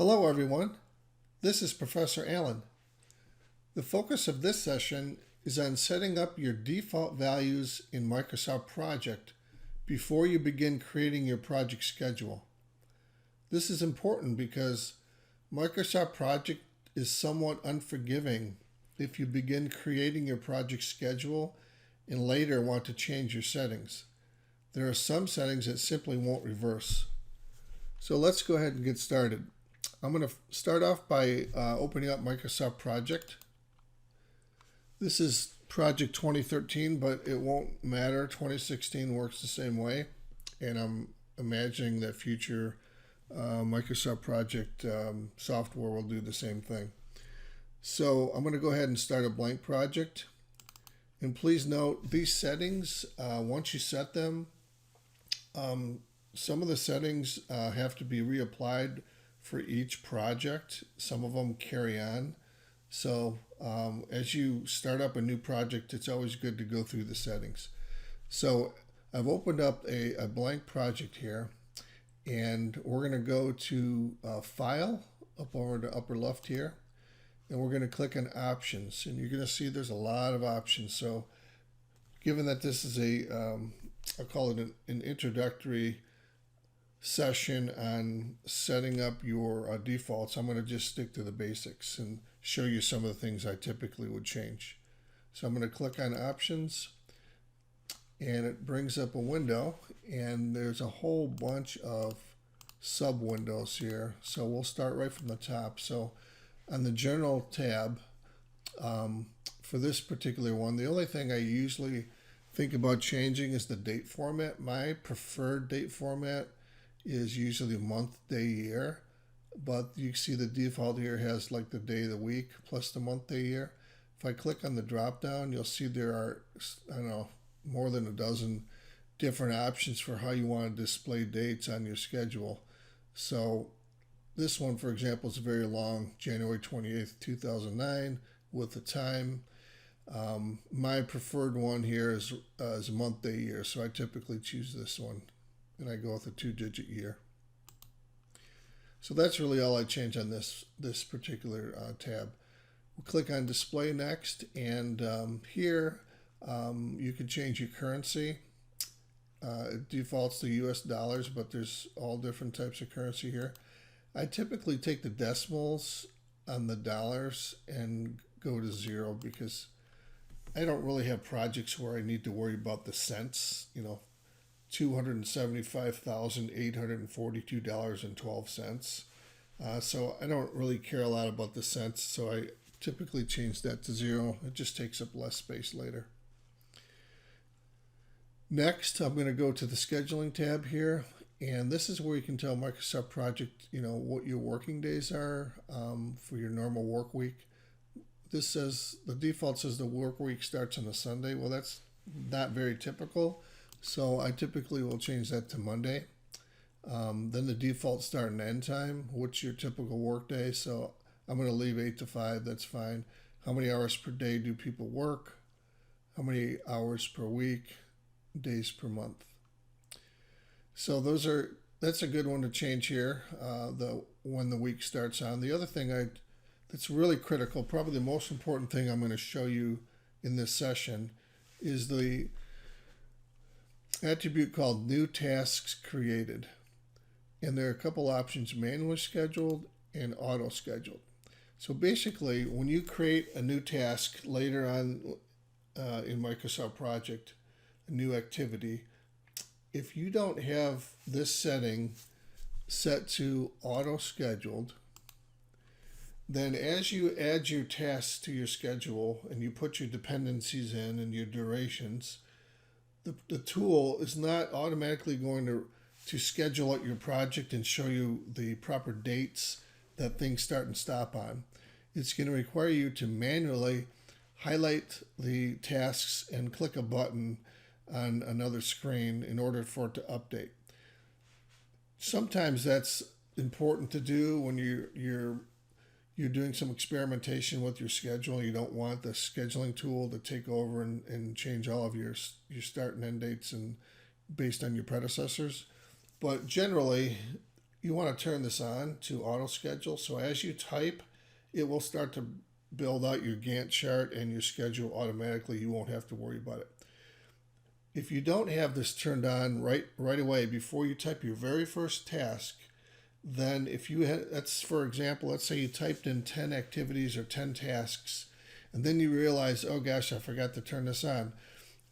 Hello everyone, this is Professor Allen. The focus of this session is on setting up your default values in Microsoft Project before you begin creating your project schedule. This is important because Microsoft Project is somewhat unforgiving if you begin creating your project schedule and later want to change your settings. There are some settings that simply won't reverse. So let's go ahead and get started. I'm going to start off by opening up Microsoft Project. This is Project 2013, but it won't matter. 2016 works the same way, and I'm imagining that future Microsoft Project software will do the same thing. So I'm going to go ahead and start a blank project. And please note, these settings, once you set them, some of the settings have to be reapplied for each project. Some of them carry on. So as you start up a new project, it's always good to go through the settings. So I've opened up a blank project here, and we're going to go to File, up over the upper left here, and we're going to click on Options. And you're going to see there's a lot of options. So given that this is I'll call it an introductory session on setting up your defaults, I'm going to just stick to the basics and show you some of the things I typically would change. So I'm going to click on Options, and it brings up a window, and there's a whole bunch of sub windows here. So we'll start right from the top. So on the General tab, for this particular one, the only thing I usually think about changing is the date format. My preferred date format is usually month, day, year, but you see the default here has like the day of the week plus the month, day, year. If I click on the drop down, you'll see there are, I don't know, more than a dozen different options for how you want to display dates on your schedule. So this one, for example, is very long, January 28th, 2009, with the time. My preferred one here is month, day, year, so I typically choose this one, and I go with a 2-digit year. So that's really all I change on this particular tab. We'll click on Display Next, and here you can change your currency. It defaults to US dollars, but there's all different types of currency here. I typically take the decimals on the dollars and go to 0 because I don't really have projects where I need to worry about the cents, $275,842.12. So I don't really care a lot about the cents, so I typically change that to 0. It just takes up less space later. Next, I'm going to go to the Scheduling tab here, and this is where you can tell Microsoft Project, what your working days are for your normal work week. This says, the default says the work week starts on a Sunday. Well, that's not very typical. So I typically will change that to Monday. Then the default start and end time. What's your typical work day? So I'm going to leave 8 to 5. That's fine. How many hours per day do people work? How many hours per week? Days per month. So that's a good one to change here. When the week starts on. The other thing that's really critical, probably the most important thing I'm going to show you in this session, is the attribute called New Tasks Created. And there are a couple options: manually scheduled and auto scheduled. So basically, when you create a new task later on in Microsoft Project, a new activity, if you don't have this setting set to auto scheduled, then as you add your tasks to your schedule and you put your dependencies in and your durations, the tool is not automatically going to schedule out your project and show you the proper dates that things start and stop on. It's going to require you to manually highlight the tasks and click a button on another screen in order for it to update. Sometimes that's important to do when you're doing some experimentation with your schedule. You don't want the scheduling tool to take over and change all of your start and end dates and based on your predecessors. But generally, you want to turn this on to auto schedule. So as you type, it will start to build out your Gantt chart and your schedule automatically. You won't have to worry about it. If you don't have this turned on right away before you type your very first task, then if you had, that's for example, let's say you typed in 10 activities or 10 tasks, and then you realize, oh gosh, I forgot to turn this on.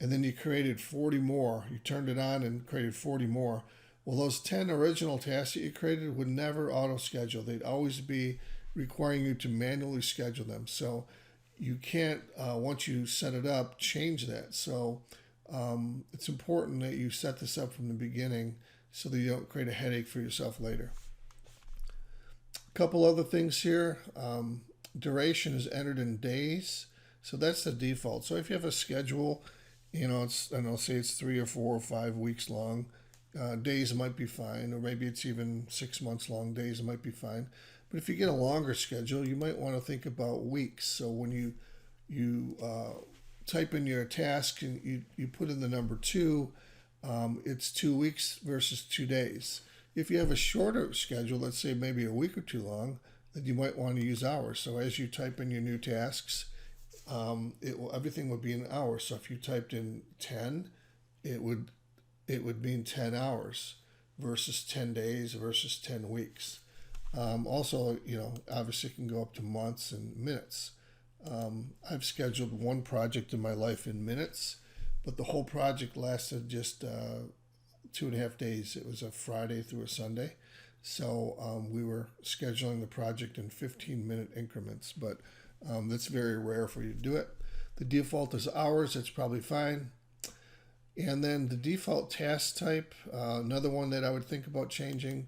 And then you created 40 more. You turned it on and created 40 more. Well, those 10 original tasks that you created would never auto schedule. They'd always be requiring you to manually schedule them. So you can't, once you set it up, change that. So it's important that you set this up from the beginning so that you don't create a headache for yourself later. A couple other things here. Duration is entered in days. So that's the default. So if you have a schedule, it's, and I'll say it's 3 or 4 or 5 weeks long, days might be fine, or maybe it's even 6 months long, days might be fine. But if you get a longer schedule, you might want to think about weeks. So when you type in your task and you put in the number 2, it's 2 weeks versus 2 days. If you have a shorter schedule, let's say maybe a week or 2 long, then you might want to use hours. So as you type in your new tasks, everything would be in hours. So if you typed in 10, it would mean 10 hours versus 10 days versus 10 weeks. Also, obviously it can go up to months and minutes. I've scheduled one project in my life in minutes, but the whole project lasted just 2.5 days. It was a Friday through a Sunday. So we were scheduling the project in 15-minute increments, but that's very rare for you to do it. The default is hours. That's probably fine. And then the default task type, another one that I would think about changing,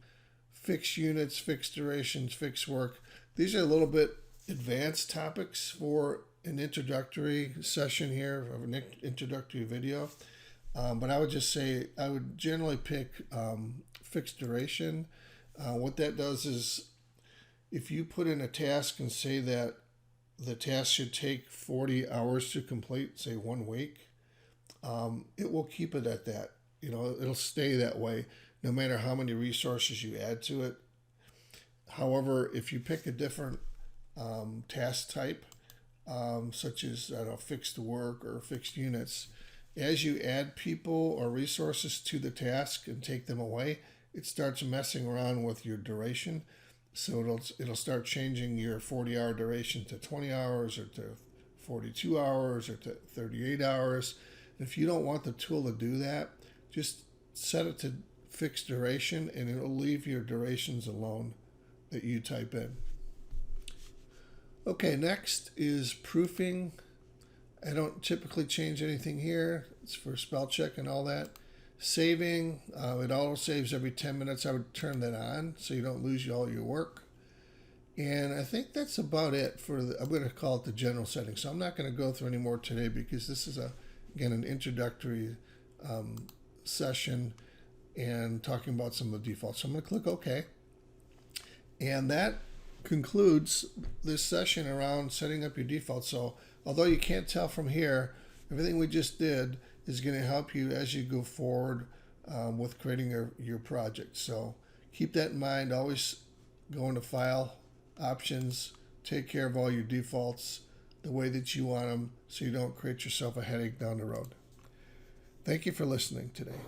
fixed units, fixed durations, fixed work. These are a little bit advanced topics for an introductory session here, of an introductory video. But I would just say I would generally pick fixed duration. What that does is if you put in a task and say that the task should take 40 hours to complete, say 1 week, it will keep it at that. It'll stay that way no matter how many resources you add to it. However, if you pick a different task type, such as fixed work or fixed units, as you add people or resources to the task and take them away, it starts messing around with your duration. So it'll start changing your 40-hour duration to 20 hours or to 42 hours or to 38 hours. And if you don't want the tool to do that, just set it to fixed duration and it'll leave your durations alone that you type in. Okay, next is proofing. I don't typically change anything here. It's for spell check and all that. Saving, it auto saves every 10 minutes. I would turn that on so you don't lose all your work. And I think that's about it for I'm going to call it the general settings. So I'm not going to go through any more today because this is again an introductory session and talking about some of the defaults. So I'm going to click OK. And that concludes this session around setting up your defaults. So although you can't tell from here, everything we just did is going to help you as you go forward with creating your project. So keep that in mind. Always go into File, Options, take care of all your defaults the way that you want them so you don't create yourself a headache down the road. Thank you for listening today.